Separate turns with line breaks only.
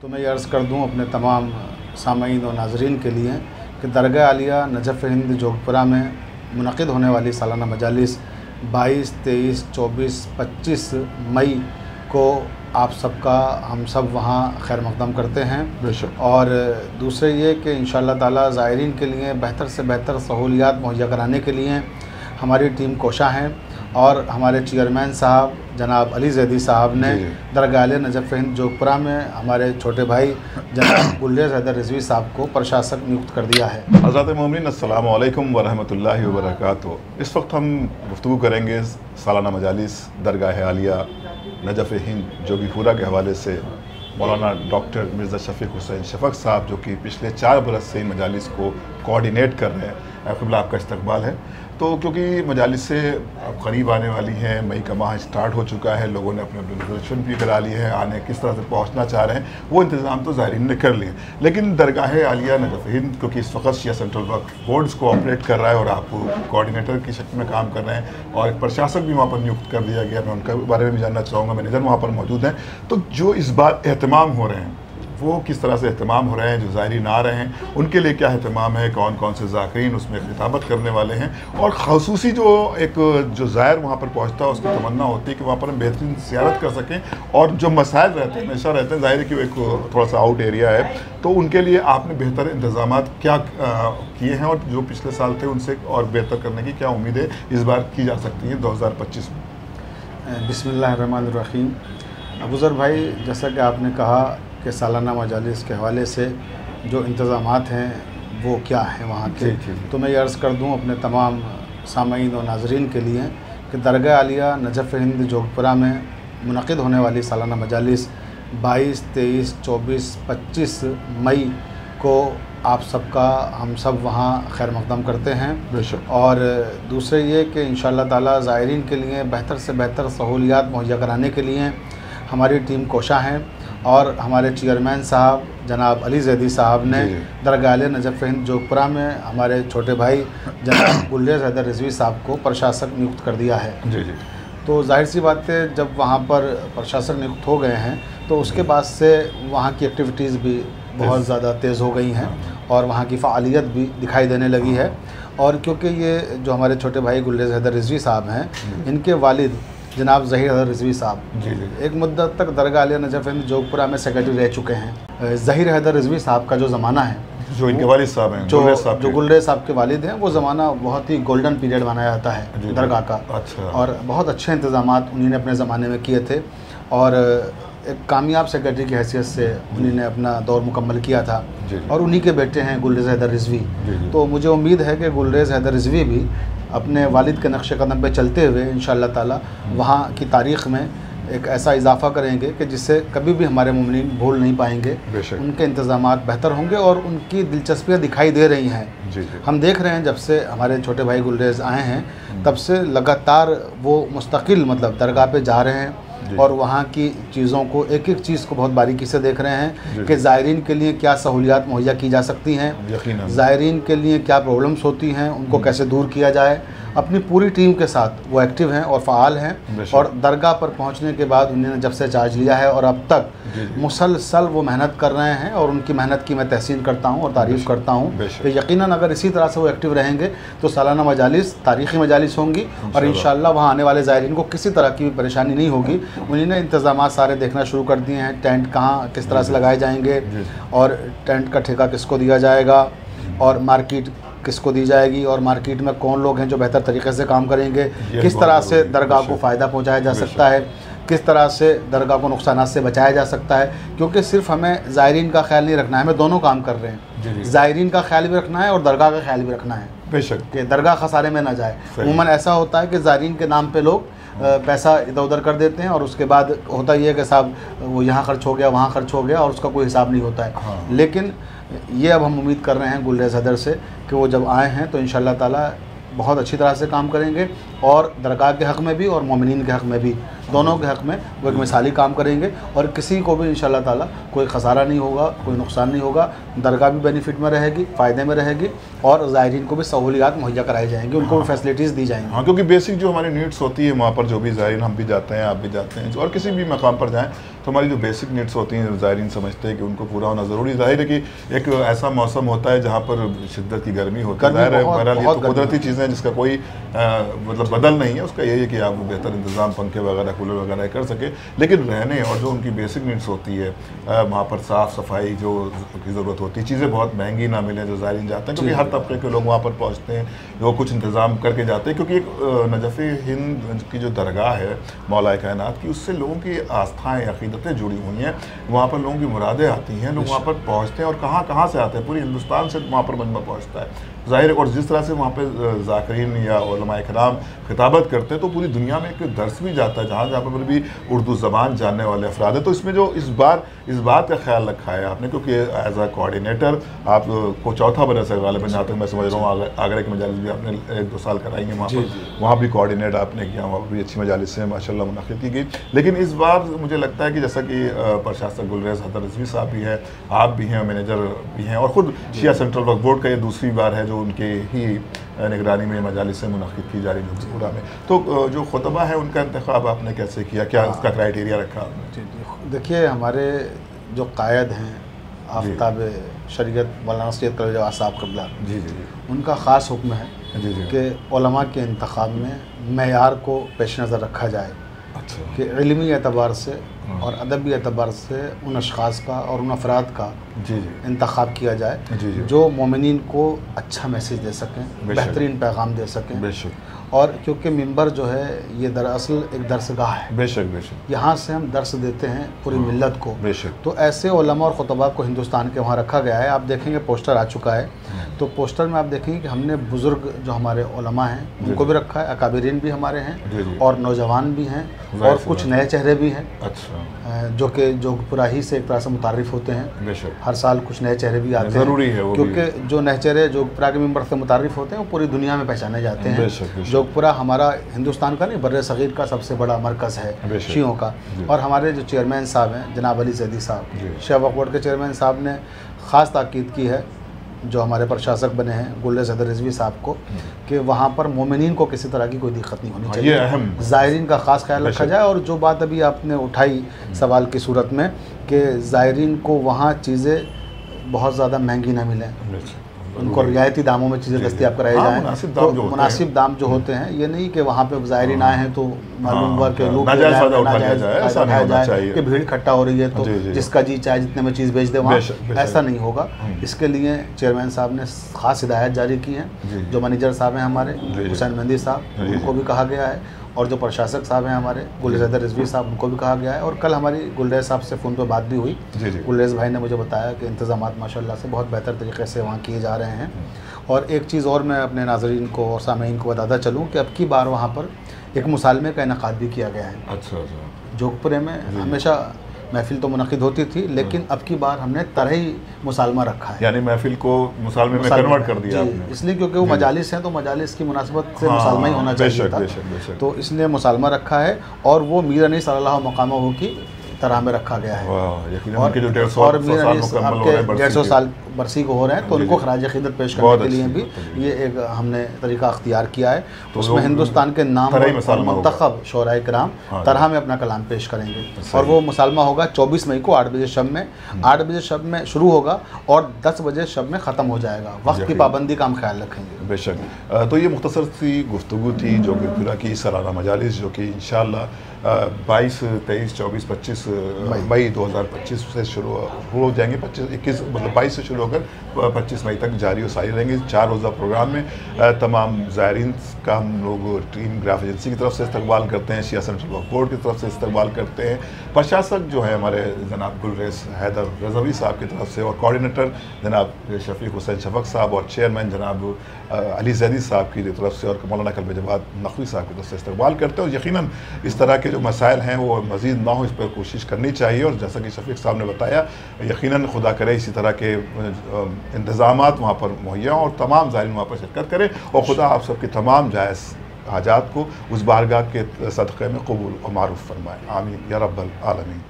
तो मैं ये अर्ज़ कर दूं अपने तमाम सामईन और नाज़रीन के लिए कि दरगाह आलिया नजफ़ हिंद जोगपुरा में मुनक़िद होने वाली सालाना मजालिस 22, 23, 24, 25 मई को आप सबका हम सब वहाँ खैर मक़दम करते हैं।
बेशक।
और दूसरे ये कि इंशाअल्लाह ताला ज़ायरीन के लिए बेहतर से बेहतर सहूलियात मुहैया कराने के लिए हमारी टीम कोशा हैं और हमारे चेयरमैन साहब जनाब अली ज़ैदी साहब ने दरगाह आलिया नजफ़ हिंद जोगपुरा में हमारे छोटे भाई जनाब गुलरेज़ हैदर रिज़वी साहब को प्रशासक नियुक्त कर दिया है।
हज़रात मोमिनीन अस्सलामु अलैकुम व रहमतुल्लाहि व बरकातुहू। इस वक्त हम गुफ्तगू करेंगे सालाना मजालिस दरगाह आलिया नजफ़ हिंद जोगीपुरा के हवाले से मौलाना डॉक्टर मिर्ज़ा शफ़ीक़ हुसैन शफ़क़ साहब, जो कि पिछले 4 बरस से इन मजालिस को कोऑर्डिनेट कर रहे हैं। क़िबला आपका इस्तकबाल है। तो क्योंकि मजालिस से अब करीब आने वाली हैं, मई का माह स्टार्ट हो चुका है, लोगों ने अपने रिजर्वेशन भी करा लिए हैं, आने किस तरह से पहुंचना चाह रहे हैं वो इंतज़ाम तो ज़ायरीन ने कर लिए। लेकिन दरगाह आलिया नजफ़ हिंद क्योंकि इस वक्त शिया सेंट्रल वक्फ बोर्ड्स को ऑपरेट कर रहा है और आप कोऑर्डिनेटर की शक्ल में काम कर रहे हैं और एक प्रशासक भी वहाँ पर नियुक्त कर दिया गया। मैं उनके बारे में भी जानना चाहूँगा। मैनेजर वहाँ पर मौजूद हैं, तो जो इस बार एहतमाम हो रहे हैं वो किस तरह से एहतमाम हो रहे हैं, जो ज़ायरीन आ रहे हैं उनके लिए क्या एहतमाम है, कौन कौन से ज़ाकिरीन उसमें खिताबत करने वाले हैं, और ख़ुसूसी जो ज़ायर वहाँ पर पहुँचता है उसकी तमन्ना होती है कि वहाँ पर हम बेहतरीन ज़ियारत कर सकें, और जो मसाइल रहते हैं हमेशा रहते हैं, ज़ाहिर है कि एक थोड़ा सा आउट एरिया है, तो उनके लिए आपने बेहतर इंतज़ाम क्या किए हैं और जो पिछले साल थे उनसे और बेहतर करने की क्या उम्मीदें इस बार की जा सकती हैं 2025 में?
बिस्मिल्लाहिर्रहमानिर्रहीम। अबूज़र भाई, जैसा कि आपने कहा कि सालाना मजालिस के हवाले से जो इंतज़ामात हैं वो क्या हैं वहाँ के, तो मैं ये अर्ज़ कर दूं अपने तमाम सामईन और नाज़रीन के लिए कि दरगाह आलिया नजफ़ हिंद जोगपुरा में मुनक़िद होने वाली सालाना मजालिस 22, 23, 24, 25 मई को आप सबका हम सब वहाँ खैर मक़दम करते हैं।
बेशक।
और दूसरे ये कि इंशाअल्लाह ताला ज़ायरीन के लिए बेहतर से बेहतर सहूलियात मुहैया कराने के लिए हमारी टीम कोशा हैं और हमारे चेयरमैन साहब जनाब अली ज़ैदी साहब ने दरगाह आलिया नजफ़ हिंद जोगपुरा में हमारे छोटे भाई जनाब गुलरेज़ हैदर रिज़वी साहब को प्रशासक नियुक्त कर दिया है।
जी।
तो जाहिर सी बात है, जब वहाँ पर प्रशासक नियुक्त हो गए हैं तो उसके बाद से वहाँ की एक्टिविटीज़ भी बहुत ज़्यादा तेज़ हो गई हैं और वहाँ की फ़ालियत भी दिखाई देने लगी है। और क्योंकि ये जो हमारे छोटे भाई गुलरेज़ हैदर रिज़वी साहब हैं, इनके वालिद जनाब ज़हीर हैदर रिज़वी साहब एक मुद्दत तक दरगाह आलिया नजफ़ हिंद जोगपुरा में सेक्रेटरी रह चुके हैं। ज़हीर हैदर रिज़वी साहब का जो ज़माना है,
जो इनके वालिद साहब हैं, जो
गुलरेज़ साहब के वालिद हैं, वो ज़माना बहुत ही गोल्डन पीरियड माना जाता है दरगाह का।
अच्छा।
और बहुत अच्छे इंतज़ामात उन्होंने अपने ज़माने में किए थे और एक कामयाब सेक्रेटरी की हैसियत से उन्होंने अपना दौर मुकम्मल किया था। और उन्हीं के बेटे हैं गुलरेज़ हैदर रिज़वी। तो मुझे उम्मीद है कि गुलरेज़ हैदर रिज़वी भी अपने वालिद के नक्श कदम पे चलते हुए इंशाअल्लाह ताला वहाँ की तारीख़ में एक ऐसा इजाफ़ा करेंगे कि जिससे कभी भी हमारे मुमिनीन भूल नहीं पाएंगे। उनके इंतज़ामात बेहतर होंगे और उनकी दिलचस्पियाँ दिखाई दे रही हैं। हम देख रहे हैं जब से हमारे छोटे भाई गुलरेज़ आए हैं तब से लगातार वो मुस्तकिल मतलब दरगाह पे जा रहे हैं और वहाँ की चीज़ों को एक एक चीज़ को बहुत बारीकी से देख रहे हैं कि ज़ायरीन के लिए क्या सहूलियात मुहैया की जा सकती हैं, ज़ायरीन के लिए क्या प्रॉब्लम्स होती हैं, उनको कैसे दूर किया जाए। अपनी पूरी टीम के साथ वो एक्टिव हैं और फ़ाल हैं और दरगाह पर पहुंचने के बाद उन्होंने जब से चार्ज लिया है और अब तक मुसलसल वो मेहनत कर रहे हैं और उनकी मेहनत की मैं तहसीन करता हूं और तारीफ़ करता हूं। तो यकीनन अगर इसी तरह से वो एक्टिव रहेंगे तो सालाना मजालिस तारीख़ी मजालिस होंगी और इंशाअल्लाह वहाँ आने वाले ज़ायरीन को किसी तरह की भी परेशानी नहीं होगी। उन्होंने इंतज़ाम सारे देखना शुरू कर दिए हैं, टेंट कहाँ किस तरह से लगाए जाएंगे और टेंट का ठेका किसको दिया जाएगा और मार्केट किसको दी जाएगी और मार्केट में कौन लोग हैं जो बेहतर तरीके से काम करेंगे, किस तरह से दरगाह को फ़ायदा पहुंचाया जा सकता है, किस तरह से दरगाह को नुकसानात से बचाया जा सकता है। क्योंकि सिर्फ हमें ज़ायरीन का ख्याल नहीं रखना है, हमें दोनों काम कर रहे हैं। ज़ायरीन का ख्याल भी रखना है और दरगाह का ख्याल भी रखना है,
बेशक
कि दरगाह खसारे में ना जाए। उमूमन ऐसा होता है कि ज़ायरीन के नाम पर लोग पैसा इधर उधर कर देते हैं और उसके बाद होता ये है कि साहब वो यहाँ खर्च हो गया, वहाँ खर्च हो गया और उसका कोई हिसाब नहीं होता है। लेकिन ये अब हम उम्मीद कर रहे हैं गुलरेज़ हैदर से कि वो जब आए हैं तो इंशाअल्लाह ताला बहुत अच्छी तरह से काम करेंगे और दरगाह के हक़ में भी और मोमिनीन के हक़ में भी दोनों के हक़ में वो एक मिसाली काम करेंगे और किसी को भी इंशाअल्लाह ताला कोई ख़सारा नहीं होगा, कोई नुकसान नहीं होगा। दरगाह भी बेनिफिट में रहेगी, फ़ायदे में रहेगी और ज़ायरीन को भी सहूलियात मुहैया कराई जाएंगी, उनको भी फैसिलिटीज़ दी जाएंगी।
हाँ, क्योंकि बेसिक जो हमारी नीड्स होती है वहाँ पर जो भी ज़ायरीन, हम भी जाते हैं, आप भी जाते हैं, और किसी भी मकाम पर जाएँ तो हमारी जो बेसिक नीड्स होती हैं ज़ायरीन समझते हैं कि उनको पूरा होना ज़रूरी। ज़ाहिर है कि एक ऐसा मौसम होता है जहाँ पर शिद्दत की गर्मी होती है, ज़ाहिर है बहरहाल ये तो कुदरती चीज़ें जिसका कोई मतलब बदल नहीं है, उसका यही है कि आप बेहतर इंतज़ाम पंखे वगैरह, कूलर वगैरह कर सके। लेकिन रहने और जो उनकी बेसिक नीड्स होती है वहाँ पर साफ़ सफाई जो की ज़रूरत होती है, चीज़ें बहुत महंगी ना मिलें जो ज़ायरीन जाते हैं, क्योंकि हर तबके के लोग वहाँ पर पहुँचते हैं, वो कुछ इंतज़ाम करके जाते हैं। क्योंकि एक नजफ़े हिंद की जो दरगाह है मौलाए कायनात की, उससे लोगों की आस्थाएँ, अक़ीदतें जुड़ी हुई हैं, वहाँ पर लोगों की मुरादें आती हैं, लोग वहाँ पर पहुँचते हैं और कहाँ से आते हैं, पूरी हिंदुस्तान से वहाँ पर मजमा पहुँचता है ज़ाहिर है। और जिस तरह से वहाँ पे ज़ाकिरीन या उलमाए किराम खिताबत करते हैं तो पूरी दुनिया में एक दर्स भी जाता है जहाँ पर भी उर्दू ज़बान जानने वाले अफराद हैं। तो इसमें जो इस बात का ख्याल रखा है आपने, क्योंकि एज आ कोऑर्डिनेटर आपको चौथा बरस है गालिबन, जहाँ तक मैं समझ रहा हूँ, आगरा की मजालिस भी आपने 1-2 साल कराई हैं वहाँ भी कोऑर्डिनेट आपने किया, वहाँ भी अच्छी मजालिस से माशाल्लाह मुनक़िद की गई। लेकिन इस बार मुझे लगता है कि जैसा कि प्रशासक गुलरेज़ हैदर रिज़वी साहब भी हैं, आप भी हैं, मैनेजर भी हैं, और ख़ुद शिया सेंट्रल वक्फ बोर्ड का ये दूसरी बार है जो उनके ही निगरानी में मजालिस से मुनक़िद की जा रही है पूरा में। तो जो खुतबा है उनका इंतखाब आपने कैसे किया, क्या उसका क्राइटेरिया रखा आपने?
देखिए, हमारे जो कायद हैं आफ्ताब शरीयत मौलाना सैयद कलील जवाद साहब क़िबला, उनका ख़ास हुक्म है कि उलमा के इंतखाब में मेयार को पेश नज़र रखा जाए। अच्छा। कि इल्मी एतबार से और अदबी एतबार से उन अशख़ास का और उन अफराद का इंतखाब किया जाए जो मोमिनीन को अच्छा मैसेज दे सकें, बेहतरीन पैगाम दे सकें। और क्योंकि मिंबर जो है ये दरअसल एक दरसगाह है, बेशक यहाँ से हम दर्स देते हैं पूरी मिल्लत को, तो ऐसे उलमा और खुतबा को हिंदुस्तान के वहाँ रखा गया है। आप देखेंगे पोस्टर आ चुका है, तो पोस्टर में आप देखेंगे कि हमने बुज़ुर्ग जो हमारे उलमा हैं उनको भी रखा है, अकाबिरीन भी हमारे हैं और नौजवान भी हैं और कुछ नए चेहरे भी हैं। अच्छा। जो कि जोगपुरा ही से एक तरह से मुतारिफ़ होते हैं, हर साल कुछ नए चेहरे भी आते हैं, ज़रूरी है वो, क्योंकि जो नए चेहरे जोगपुरा के मिंबर से मुतारिफ़ होते हैं वो पूरी दुनिया में पहचाने जाते हैं। जोगपुरा हमारा हिंदुस्तान का नहीं, बर्रे सगीर का सबसे बड़ा मरकज़ है शियों का। और हमारे जो चेयरमैन साहब हैं जनाब अली ज़ैदी साहब, शिया वक्फ बोर्ड के चेयरमैन साहब ने ख़ास ताकीद की है जो हमारे प्रशासक बने हैं गुलरेज़ हैदर रिज़वी साहब को, कि वहाँ पर मोमिनीन को किसी तरह की कोई दिक्कत नहीं होनी चाहिए, ज़ायरीन का ख़ास ख्याल रखा जाए। और जो बात अभी आपने उठाई सवाल की सूरत में कि ज़ायरीन को वहाँ चीज़ें बहुत ज़्यादा महंगी ना मिलें, उनको रियायती दामों में चीज़ें दस्तियाब कराई जाएँ, तो मुनासिब दाम जो होते हैं, ये नहीं कि वहाँ पे ज़ायरीन आए हैं तो मालूम हुआ कि लोग जाए कि भीड़ इकट्ठा हो रही है तो जिसका जी चाहे जितने में चीज़ बेच दे वहाँ, ऐसा नहीं होगा। इसके लिए चेयरमैन साहब ने ख़ास हिदायत जारी की हैं। जो मैनेजर साहब हैं हमारे हुसैन मेहंदी साहब, उनको भी कहा गया है, और जो प्रशासक साहब हैं हमारे गुलरेज़ हैदर रिज़वी साहब, उनको भी कहा गया है। और कल हमारी गुलरेज़ साहब से फ़ोन पे बात भी हुई, गुलरेज़ भाई ने मुझे बताया कि इंतज़ामात माशाल्लाह से बहुत बेहतर तरीके से वहाँ किए जा रहे हैं। और एक चीज़ और मैं अपने नाज़रीन को और सामीन को बताता चलूँ कि अब की बार वहाँ पर एक मुसालमे का इनेकाद भी किया गया है। अच्छा। जोगपुरे में हमेशा महफिल तो मुनक़िद होती थी, लेकिन अब की बार हमने तरही मुसालमा रखा है, यानी महफिल को मुसालमे में कन्वर्ट कर दिया आपने। इसलिए क्योंकि वो मजालिस हैं तो मजालिस की मुनासिबत से मुसालमा ही होना चाहिए था, तो इसलिए मुसालमा रखा है। और वो मीर अनी सल्लल्लाहु मकामहू की तरह में रखा गया है। और मीर अनी 150 साल बरसी को हो रहे हैं, तो उनको खराज अक़ीदत पेश करने के लिए भी ये एक हमने तरीका अख्तियार किया है। तो उसमें हिंदुस्तान के नाम और मुंतखब शोराए किराम तरह में अपना कलाम पेश करेंगे। और वो मुसालमा होगा 24 मई को 8 बजे शब में, 8 बजे शब में शुरू होगा और 10 बजे शब में ख़त्म हो जाएगा। वक्त की पाबंदी का हम ख्याल रखेंगे।
बेशक। तो ये मुख्तसर सी गुफ्तगू थी जोगपुरा की सालाना मजालिस, जो कि इंशाअल्लाह 22, 23, 24, 25 मई 2025 से शुरू हो जाएंगे। 21 मतलब 22 से शुरू होकर 25 मई तक जारी और सारी रहेंगे। 4 रोज़ा प्रोग्राम में तमाम ज़ायरीन का हम लोग टीम ग्राफ एजेंसी की तरफ से इस्तकबाल करते हैं, शिया सेंट्रल वक्फ बोर्ड की तरफ से इस्तकबाल करते हैं, प्रशासक जो है हमारे जनाब गुलरेज़ हैदर रिज़वी साहब की तरफ से, और कोऑर्डिनेटर जनाब शफीक हुसैन शफक साहब, और चेयरमैन जनाब अली ज़ैदी साहब की तरफ से, और मौलाना कलील जवाद नक़वी साहब की तरफ से इस्तकबाल करते हैं। और यकीनन इस तरह के जो मसाइल हैं वो मज़ीद ना हो, इस पर कोशिश करनी चाहिए। और जैसा कि शफीक साहब ने बताया, यकीनन खुदा करे इसी तरह के इंतज़ामात वहाँ पर मुहैया और तमाम ज़ायरीन वहाँ पर शिरकत करें, और खुदा आप सबकी तमाम जायज़ हाजात को उस बारगाह के सदक़े में कबूल और मारूफ़ फरमाए। आमीन या रब्बल आलमीन।